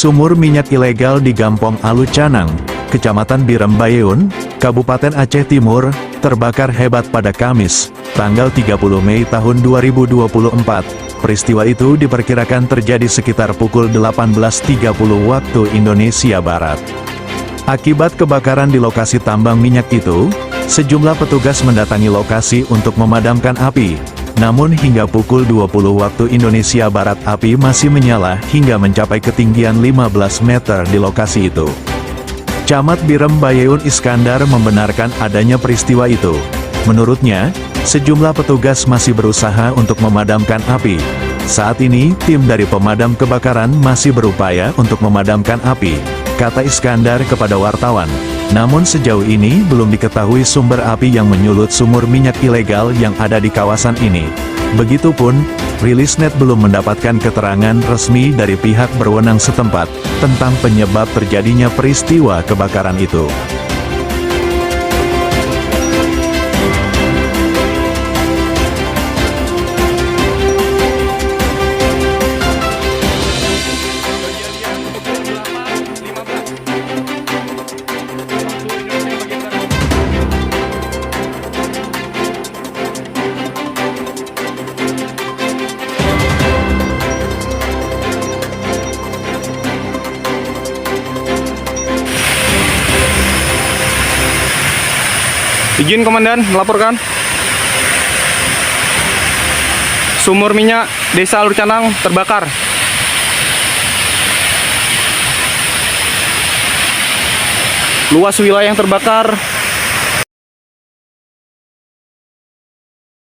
Sumur minyak ilegal di Gampong Alu Canang, Kecamatan Birem Bayeun, Kabupaten Aceh Timur, terbakar hebat pada Kamis, tanggal 30 Mei tahun 2024. Peristiwa itu diperkirakan terjadi sekitar pukul 18.30 waktu Indonesia Barat. Akibat kebakaran di lokasi tambang minyak itu, sejumlah petugas mendatangi lokasi untuk memadamkan api. Namun hingga pukul 20 waktu Indonesia Barat api masih menyala hingga mencapai ketinggian 15 meter di lokasi itu. Camat Birem Bayeun Iskandar membenarkan adanya peristiwa itu. Menurutnya, sejumlah petugas masih berusaha untuk memadamkan api. Saat ini, tim dari pemadam kebakaran masih berupaya untuk memadamkan api, kata Iskandar kepada wartawan. Namun sejauh ini belum diketahui sumber api yang menyulut sumur minyak ilegal yang ada di kawasan ini. Begitupun, Rilisnet belum mendapatkan keterangan resmi dari pihak berwenang setempat tentang penyebab terjadinya peristiwa kebakaran itu. Izin Komandan melaporkan. Sumur minyak Desa Alu Canang terbakar. Luas wilayah yang terbakar